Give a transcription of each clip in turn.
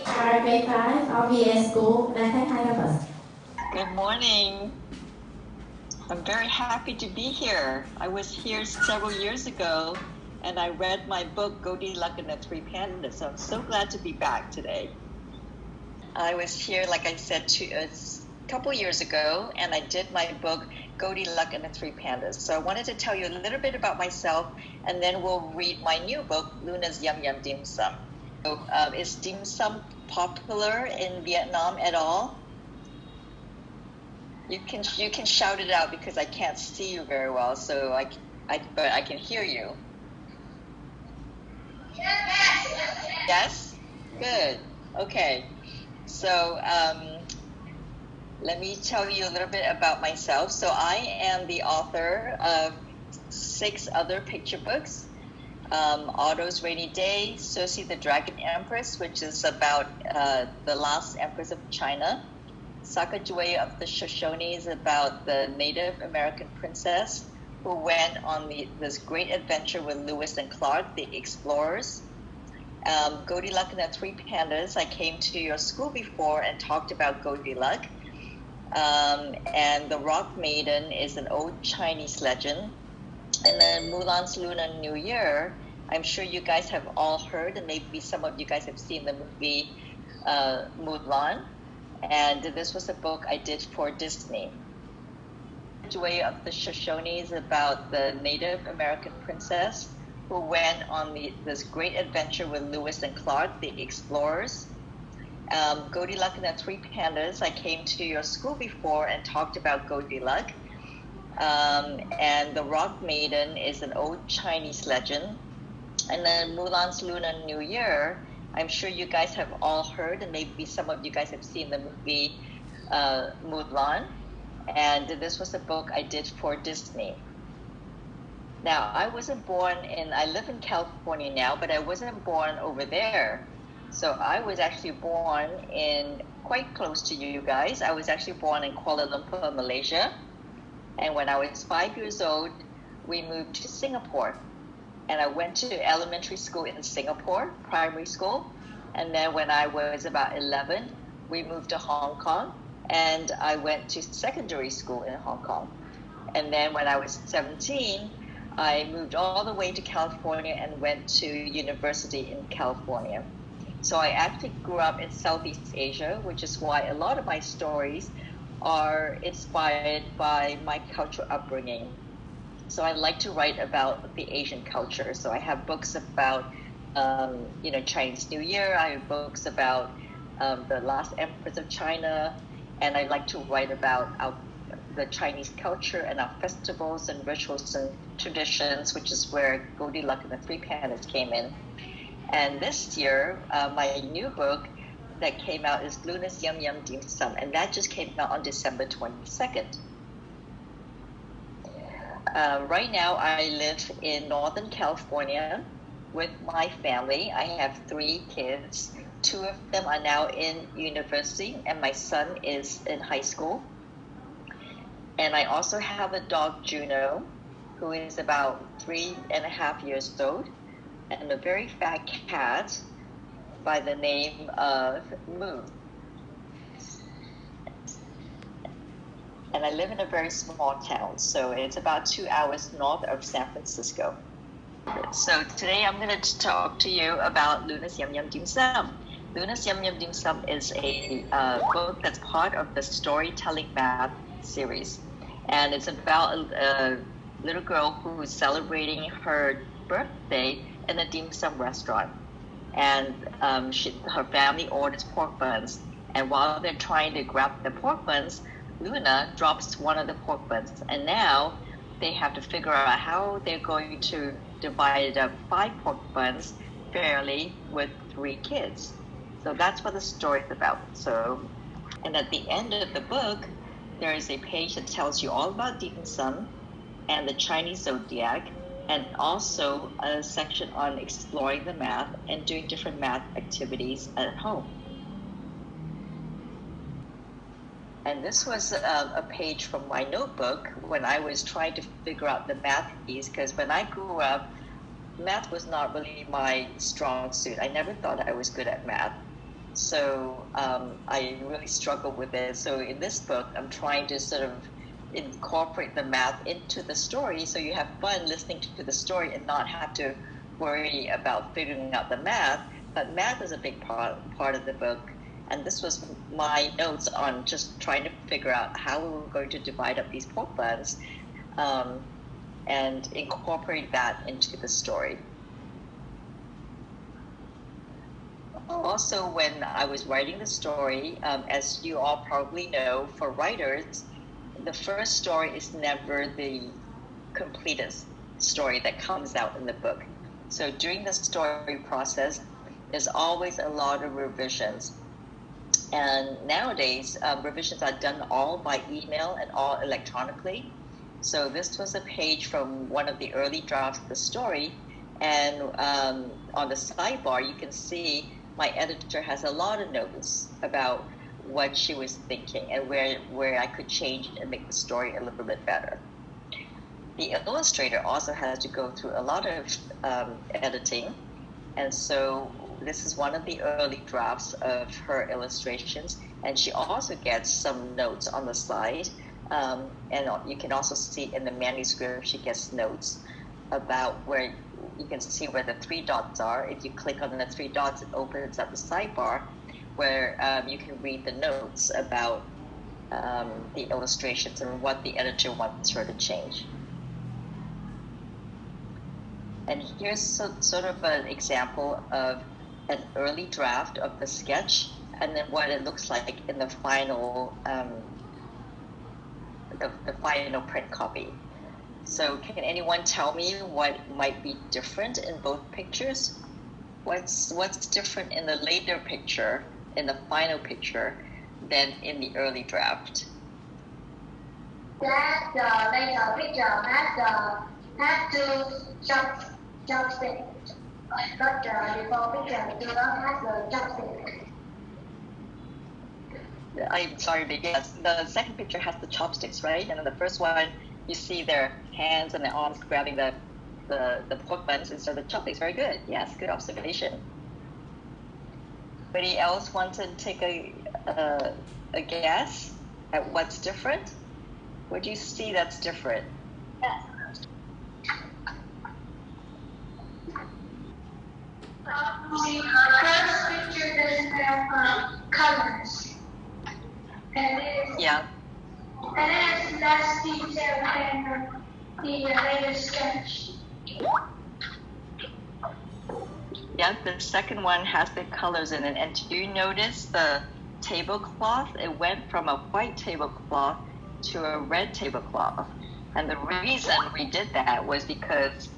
RFA 5 of VAS Schoolและคล้ายๆกับ us. Good morning. I'm very happy to be here. I was here several years ago and I read my book Goldilocks and the Three Pandas, so I'm so glad to be back today. I was here, like I said, a couple years ago and I did my book Goldilocks and the Three Pandas. So I wanted to tell you a little bit about myself and then we'll read my new book, Luna's Yum Yum Dim Sum. So, is dim sum popular in Vietnam at all? You can shout it out because I can't see you very well, so but I can hear you. Yes? Good. Okay. So let me tell you a little bit about myself. So I am the author of 6 other picture books. Otto's Rainy Day, Cersei the Dragon Empress, which is about the last empress of China. Sacagawea of the Shoshones, about the Native American princess who went on this great adventure with Lewis and Clark, the explorers. Goldilocks and the Three Pandas, I came to your school before and talked about Goldilocks. And the Rock Maiden is an old Chinese legend. And then Mulan's Lunar New Year, I'm sure you guys have all heard, and maybe some of you guys have seen the movie Mulan. And this was a book I did for Disney. Way of the Shoshones, about the Native American princess who went on this great adventure with Lewis and Clark, the explorers. Goldilocks and the Three Pandas, I came to your school before and talked about Goldilocks. And the Rock Maiden is an old Chinese legend. And then Mulan's Lunar New Year, I'm sure you guys have all heard, and maybe some of you guys have seen the movie Mulan. And this was a book I did for Disney. Now, I live in California now, but I wasn't born over there. So I was actually born in quite close to you guys. I was actually born in Kuala Lumpur, Malaysia. And when I was 5 years old, we moved to Singapore. And I went to elementary school in Singapore, primary school. And then when I was about 11, we moved to Hong Kong. And I went to secondary school in Hong Kong. And then when I was 17, I moved all the way to California and went to university in California. So I actually grew up in Southeast Asia, which is why a lot of my stories are inspired by my cultural upbringing. So I like to write about the Asian culture. So I have books about, Chinese New Year. I have books about the last empress of China. And I like to write about the Chinese culture and our festivals and rituals and traditions, which is where Goldilocks and the Three Pandas came in. And this year, my new book that came out is Luna's Yum Yum Dim Sum, and that just came out on December 22nd. Right now, I live in Northern California with my family. I have 3 kids. 2 of them are now in university, and my son is in high school. And I also have a dog, Juno, who is about 3.5 years old, and a very fat cat by the name of Moo. And I live in a very small town, so it's about 2 hours north of San Francisco. So today I'm going to talk to you about Luna's Yum Yum Dim Sum. Luna's Yum Yum Dim Sum is a book that's part of the Storytelling Math series. And it's about a little girl who's celebrating her birthday in a dim sum restaurant. And her family orders pork buns. And while they're trying to grab the pork buns, Luna drops one of the pork buns. And now they have to figure out how they're going to divide up 5 pork buns fairly with 3 kids. So that's what the story is about. And at the end of the book, there is a page that tells you all about dim sum and the Chinese zodiac, and also a section on exploring the math and doing different math activities at home. And this was a page from my notebook when I was trying to figure out the math piece, because when I grew up, math was not really my strong suit. I never thought I was good at math. So I really struggled with it. So in this book, I'm trying to sort of incorporate the math into the story, so you have fun listening to the story and not have to worry about figuring out the math. But math is a big part of the book, and this was my notes on just trying to figure out how we were going to divide up these pork buns and incorporate that into the story. Also, when I was writing the story, as you all probably know, for writers, the first story is never the completest story that comes out in the book. So during the story process, there's always a lot of revisions. And nowadays, revisions are done all by email and all electronically. So this was a page from one of the early drafts of the story. And on the sidebar, you can see my editor has a lot of notes about what she was thinking and where I could change and make the story a little bit better. The illustrator also has to go through a lot of editing, and so this is one of the early drafts of her illustrations, and she also gets some notes on the side, and you can also see in the manuscript she gets notes about where you can see where the 3 dots are. If you click on the 3 dots, it opens up the sidebar where you can read the notes about the illustrations and what the editor wants her to change. And here's sort of an example of an early draft of the sketch, and then what it looks like in the final the final print copy. So can anyone tell me what might be different in both pictures? What's different in the later picture, in the final picture, than in the early draft? That the later picture has to chopstick, but the before picture do not have the chopstick. I'm sorry, but yes, the second picture has the chopsticks, right? And in the first one, you see their hands and their arms grabbing the pork buns instead of the chopsticks. Very good. Yes, good observation. Anybody else want to take a guess at what's different? What do you see that's different? The first picture doesn't have colors. And it has less detail than the later sketch. Yeah, the second one has the colors in it. And do you notice the tablecloth? It went from a white tablecloth to a red tablecloth. And the reason we did that was because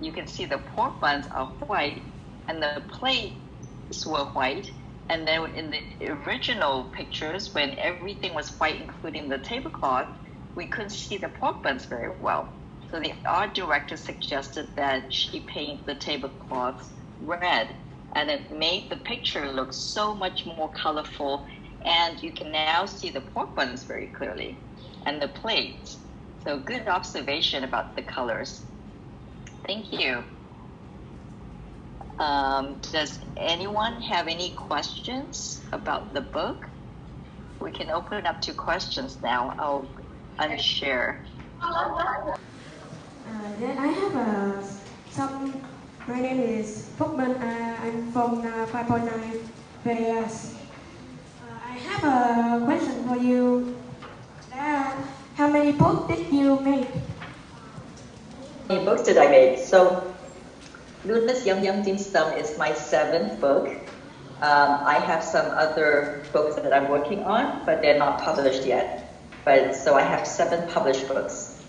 you can see the pork buns are white and the plates were white. And then in the original pictures, when everything was white, including the tablecloth, we couldn't see the pork buns very well. So the art director suggested that she paint the tablecloths red, and it made the picture look so much more colorful, and you can now see the pork buns very clearly, and the plates. So good observation about the colors. Thank you. Does anyone have any questions about the book? We can open up to questions now. I'll unshare. Then I have my name is Phokman. I'm from 5.9 VAS. I have a question for you. How many books did you make? How many books did I make? So Luna's Yum Yum Dim Sum is my 7th book. I have some other books that I'm working on, but they're not published yet. So I have 7 published books.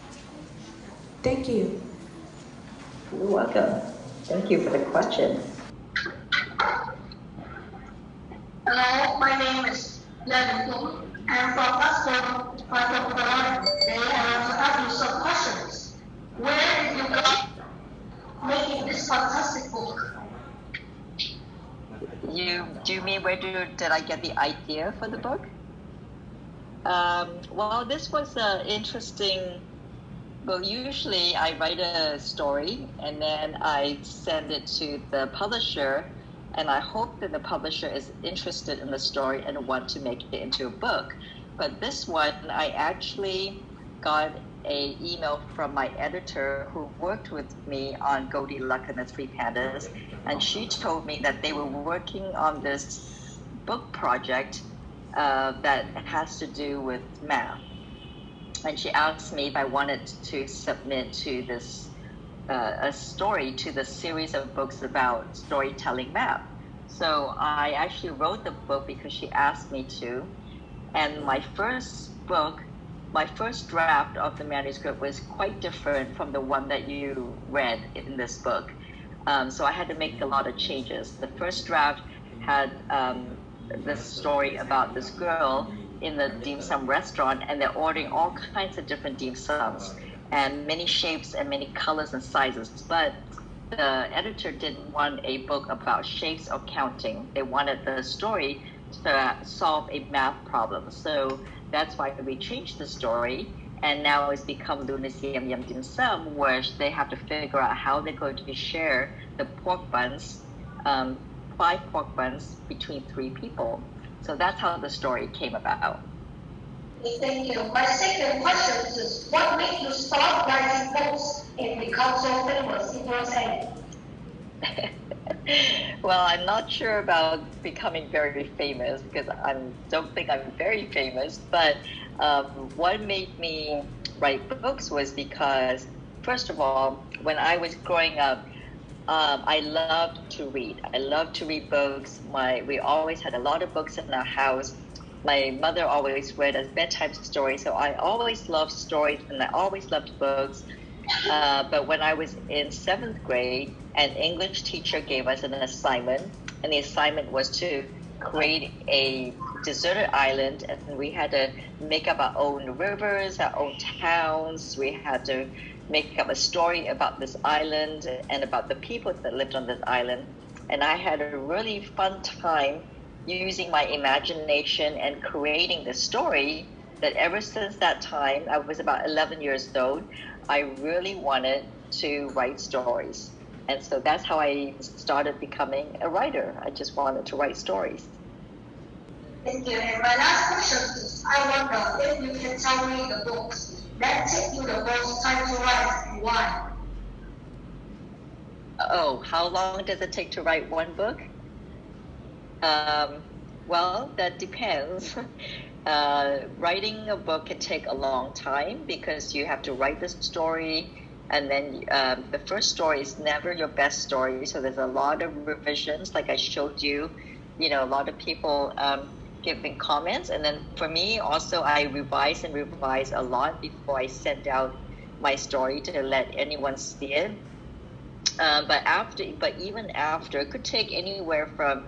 Thank you. You're welcome. Thank you for the question. Hello, my name is Leonard Tung. I'm from Passport 5.9. Today I want to ask you some questions. Where did you go making this fantastic book? Do you mean where did I get the idea for the book? Well, this was interesting. Well, usually I write a story and then I send it to the publisher, And I hope that the publisher is interested in the story and want to make it into a book. But this one, I actually got an email from my editor who worked with me on Goldilocks and the Three Pandas, and she told me that they were working on this book project that has to do with math. And she asked me if I wanted to submit to this a story to the series of books about storytelling math. So I actually wrote the book because she asked me to. And my first draft of the manuscript was quite different from the one that you read in this book. So I had to make a lot of changes. The first draft had this story about this girl in the dim sum restaurant, and they're ordering all kinds of different dim sums and many shapes and many colors and sizes. But the editor didn't want a book about shapes or counting. They wanted the story to solve a math problem. So that's why we changed the story, and now it's become Luna's Yum Yum Dim Sum, where they have to figure out how they're going to share the pork buns, 5 pork buns between 3 people. So that's how the story came about. Thank you. My second question is, what made you start writing books and become so famous in USA? Well, I'm not sure about becoming very famous because I don't think I'm very famous. But what made me write books was because, first of all, when I was growing up, I loved to read. I loved to read books. We always had a lot of books in our house. My mother always read us bedtime stories, so I always loved stories and I always loved books. But when I was in 7th grade, an English teacher gave us an assignment, and the assignment was to create a deserted island, and we had to make up our own rivers, our own towns. We had to make up a story about this island and about the people that lived on this island. And I had a really fun time using my imagination and creating this story that ever since that time, I was about 11 years old, I really wanted to write stories. And so that's how I started becoming a writer. I just wanted to write stories. Thank you. And my last question is, I wonder if you can tell me the books that take you the most time to write and why? Oh, how long does it take to write one book? Well, that depends. Writing a book can take a long time because you have to write the story, and then the first story is never your best story, so there's a lot of revisions, like I showed you. A lot of people giving comments, and then for me also, I revise a lot before I send out my story to let anyone see it. But even after, it could take anywhere from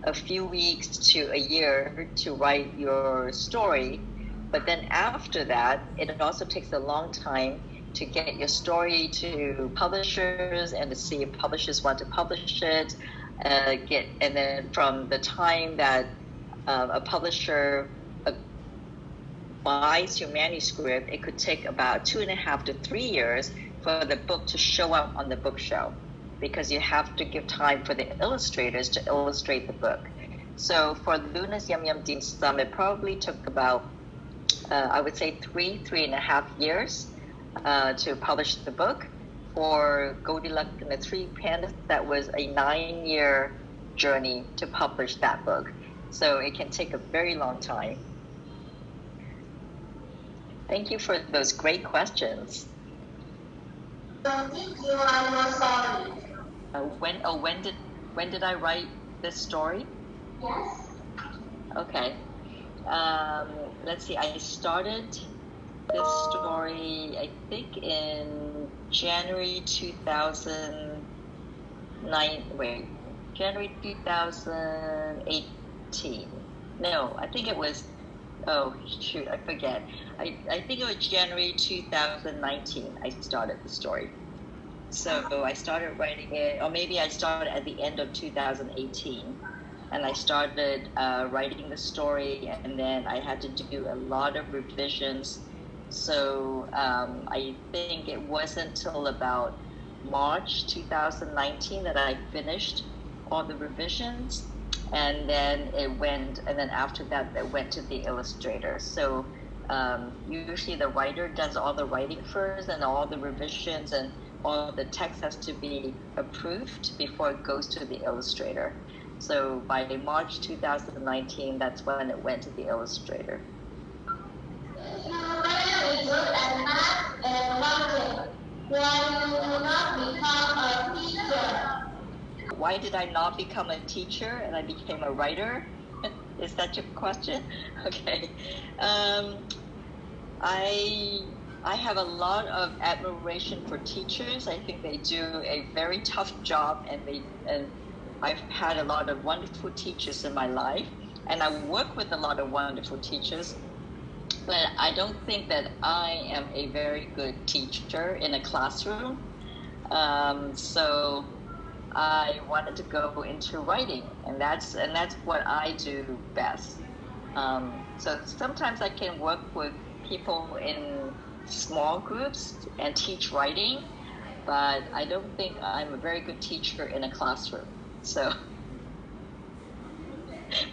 a few weeks to a year to write your story. But then after that, it also takes a long time to get your story to publishers and to see if publishers want to publish it. And then from the time that a publisher buys your manuscript, it could take about 2.5 to 3 years for the book to show up on the bookshelf, because you have to give time for the illustrators to illustrate the book. So for Luna's Yum Yum Dim Sum, it probably took about, I would say 3.5 years to publish the book. For Goldilocks and the Three Pandas, that was a 9-year journey to publish that book. So it can take a very long time. Thank you for those great questions. Thank you. I'm sorry. When did I write this story? Yes. Okay. Let's see. I started this story, I think, in January 2018. No, I think it was. Oh shoot, I forget. I think it was January 2019. I started the story. So I started writing it, or maybe I started at the end of 2018, and I started writing the story, and then I had to do a lot of revisions. So I think it wasn't until about March 2019 that I finished all the revisions, and then after that it went to the illustrator. So usually the writer does all the writing first, and all the revisions and all the text has to be approved before it goes to the illustrator. So by March 2019, that's when it went to the illustrator. You were very good at math and language. Why you will not become a teacher? Why did I not become a teacher and I became a writer? Is that your question? Okay. I have a lot of admiration for teachers. I think they do a very tough job, and I've had a lot of wonderful teachers in my life, and I work with a lot of wonderful teachers. But I don't think that I am a very good teacher in a classroom. So I wanted to go into writing, and that's what I do best. So sometimes I can work with people in small groups and teach writing, but I don't think I'm a very good teacher in a classroom. So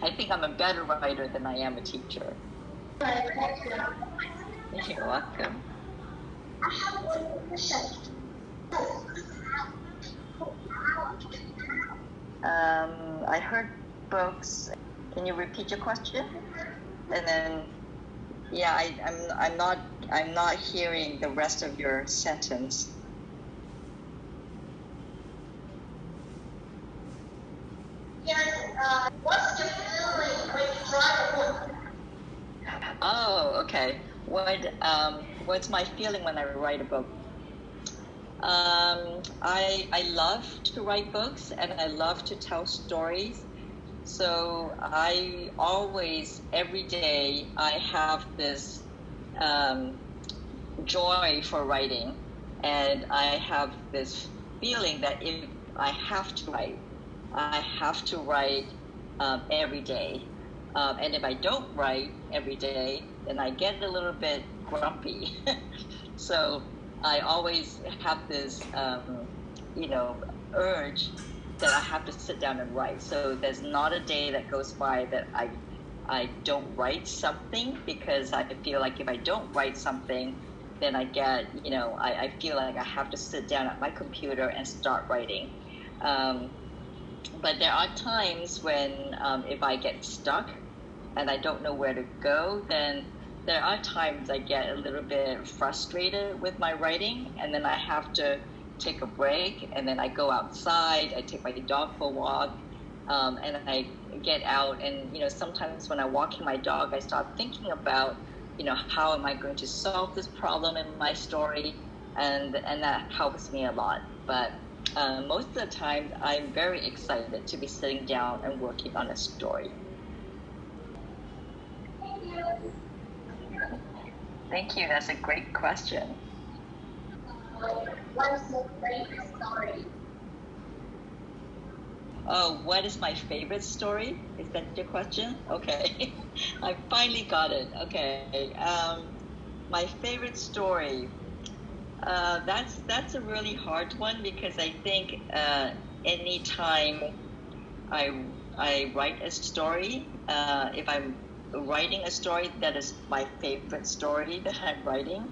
I think I'm a better writer than I am a teacher. You're welcome. I have one question. I heard books. Can you repeat your question? And then, yeah, I'm not hearing the rest of your sentence. Yes. What's your feeling when you try a book? Oh, okay. What's my feeling when I write a book? I love to write books, and I love to tell stories. So I always, every day, I have this joy for writing, and I have this feeling that if I have to write, I have to write every day. And if I don't write every day, then I get a little bit grumpy. So I always have this, urge that I have to sit down and write. So there's not a day that goes by that I don't write something, because I feel like if I don't write something, then I get, I feel like I have to sit down at my computer and start writing. But there are times when if I get stuck and I don't know where to go, then there are times I get a little bit frustrated with my writing, and then I have to take a break, and then I go outside, I take my dog for a walk, and I get out, and sometimes when I walk my dog, I start thinking about how am I going to solve this problem in my story, and that helps me a lot. But most of the time I'm very excited to be sitting down and working on a story. Thank you. That's a great question. What is your favorite story? Oh, what is my favorite story? Is that your question? Okay. I finally got it. Okay. My favorite story. That's a really hard one, because I think anytime I write a story, if I'm writing a story, that is my favorite story that I'm writing.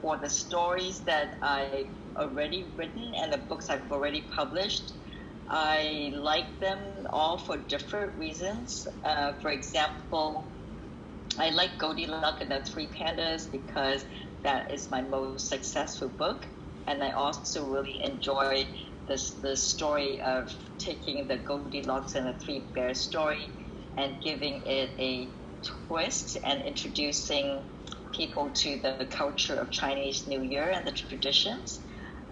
For the stories that I've already written and the books I've already published, I like them all for different reasons. For example, I like Goldilocks and the Three Pandas because that is my most successful book, and I also really enjoy the story of taking the Goldilocks and the Three Bears story and giving it a twist and introducing people to the culture of Chinese New Year and the traditions.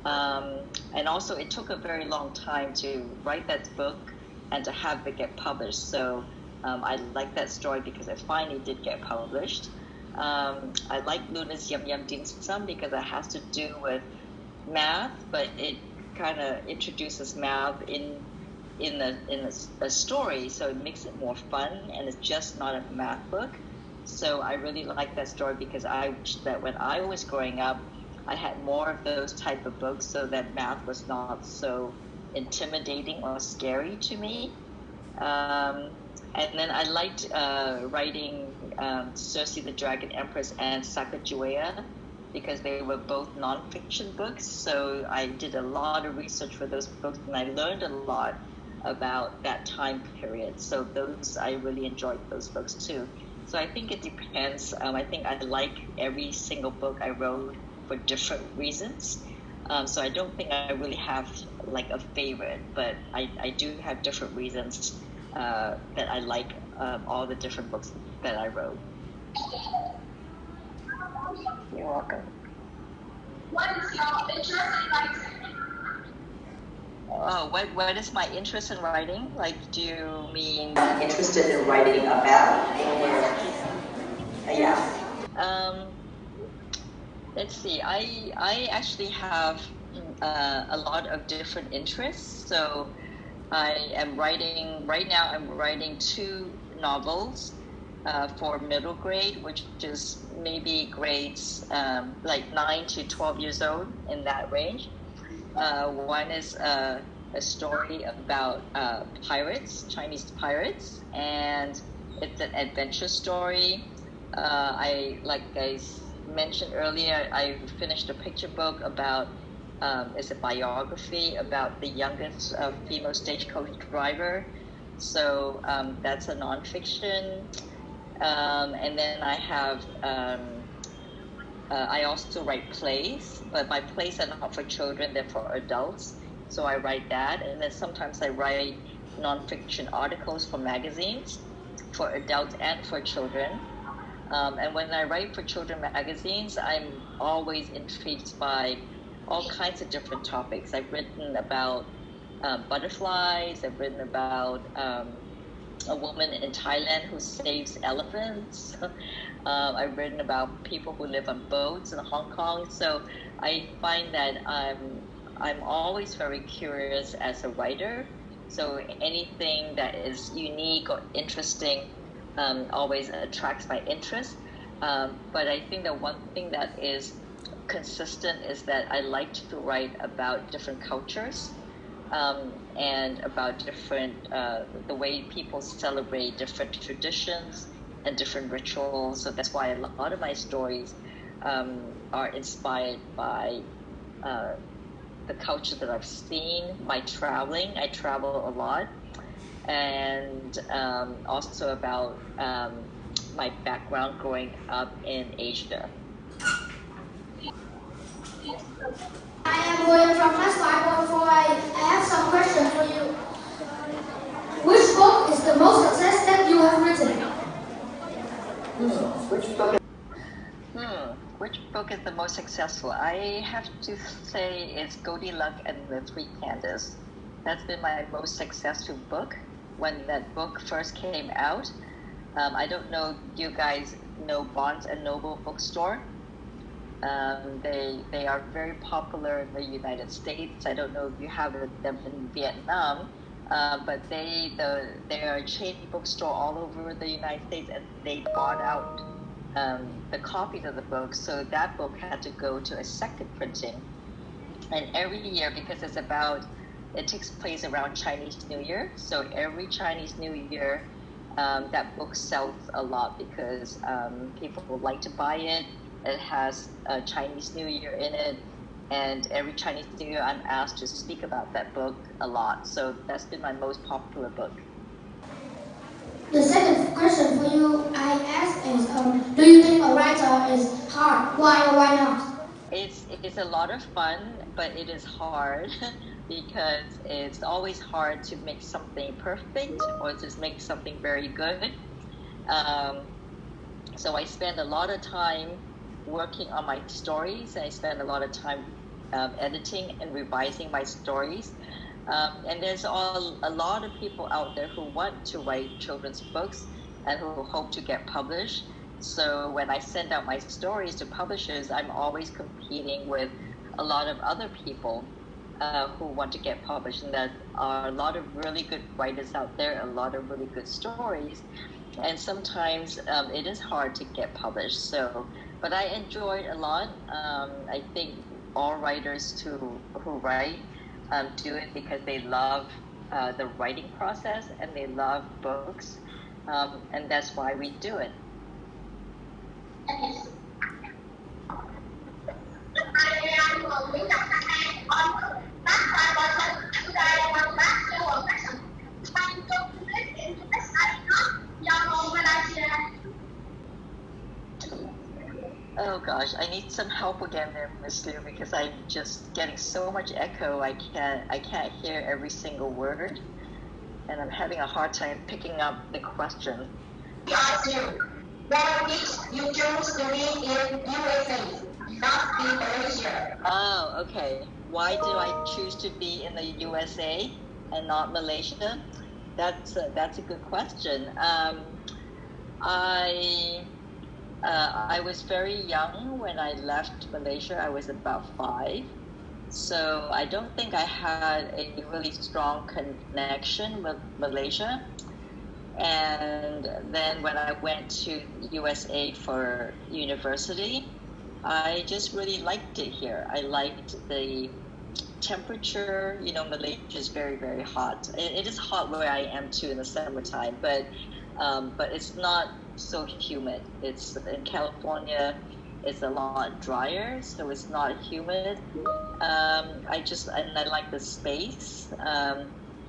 And also, it took a very long time to write that book and to have it get published. So I like that story because it finally did get published. I like Luna's Yum Yum Dim Sum because it has to do with math, but it kind of introduces math in a story, so it makes it more fun, and it's just not a math book. So I really like that story because I wish that when I was growing up, I had more of those type of books, so that math was not so intimidating or scary to me. And then I liked writing Cersei the Dragon Empress and Sacagawea because they were both nonfiction books. So I did a lot of research for those books, and I learned a lot about that time period. So those, I really enjoyed those books too. So I think it depends. I think I like every single book I wrote for different reasons. So I don't think I really have like a favorite, but I do have different reasons that I like all the different books that I wrote. You're welcome. What is your interest in writing? Oh, what is my interest in writing? Like, do you mean interested in writing about? Or, yeah. Let's see. I actually have a lot of different interests. So I am writing right now. I'm writing 2 novels for middle grade, which is maybe grades like 9 to 12 years old, in that range. One is a story about pirates, Chinese pirates, and it's an adventure story. Like I mentioned earlier, I finished a picture book about it's a biography about the youngest female stagecoach driver. So that's a nonfiction. And then I have I also write plays, but my plays are not for children, they're for adults. So I write that, and then sometimes I write nonfiction articles for magazines, for adults and for children. And when I write for children magazines, I'm always intrigued by all kinds of different topics. I've written about butterflies, I've written about a woman in Thailand who saves elephants. I've written about people who live on boats in Hong Kong. So I find that I'm always very curious as a writer. So anything that is unique or interesting always attracts my interest. But I think that one thing that is consistent is that I like to write about different cultures. And about different, the way people celebrate different traditions and different rituals. So that's why a lot of my stories are inspired by the culture that I've seen, my traveling. I travel a lot. And also about my background growing up in Asia. I am going from class 5.4. I have some questions for you. Which book is the most success that you have written? Which book is the most successful? I have to say it's Goldilocks and the Three Candles. That's been my most successful book. When that book first came out, I don't know if you guys know Barnes and Noble bookstore. They are very popular in the United States. I don't know if you have them in Vietnam, but they are a chain bookstore all over the United States, and they bought out the copies of the book. So that book had to go to a second printing. And every year, because it takes place around Chinese New Year. So every Chinese New Year, that book sells a lot because people would like to buy it. It has Chinese New Year in it, and every Chinese New Year I'm asked to speak about that book a lot. So that's been my most popular book. The second question for you I ask is, do you think a writer is hard? Why or why not? It's a lot of fun, but it is hard because it's always hard to make something perfect or to make something very good. So I spend a lot of time working on my stories. I spend a lot of time editing and revising my stories. And there's a lot of people out there who want to write children's books and who hope to get published. So when I send out my stories to publishers, I'm always competing with a lot of other people who want to get published. And there are a lot of really good writers out there, a lot of really good stories. And sometimes it is hard to get published. So, but I enjoy it a lot. I think all writers who write do it because they love the writing process and they love books, and that's why we do it. Oh gosh, I need some help again there, Miss Liu, because I'm just getting so much echo. I can't hear every single word, and I'm having a hard time picking up the question. We asked you, why did you choose to be in USA, not in Malaysia? Oh, okay. Why did I choose to be in the USA and not Malaysia? That's a good question. I was very young when I left Malaysia. I was about 5. So I don't think I had a really strong connection with Malaysia. And then when I went to USA for university, I just really liked it here. I liked the temperature. You know, Malaysia is very, very hot. It is hot where I am too in the summertime, but it's not so humid. It's in California. It's a lot drier, so it's not humid. I like the space.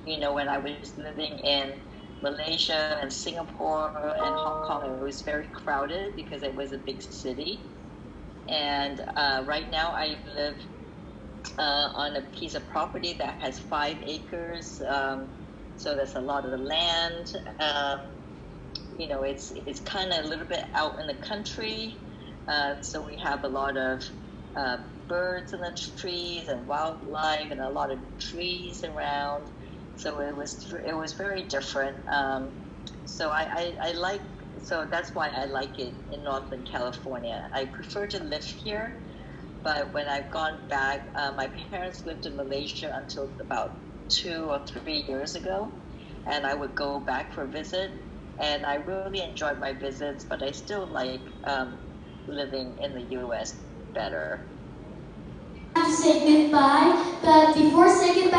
You know, when I was living in Malaysia and Singapore and Hong Kong, it was very crowded because it was a big city. And right now I live on a piece of property that has 5 acres. So there's a lot of the land. You know, it's kind of a little bit out in the country. So we have a lot of birds in the trees and wildlife and a lot of trees around. So it was very different. So I like, so that's why I like it in Northern California. I prefer to live here, but when I've gone back, my parents lived in Malaysia until about 2 or 3 years ago, and I would go back for a visit, and I really enjoyed my visits, but I still like living in the U.S. better. To say goodbye, but before saying goodbye,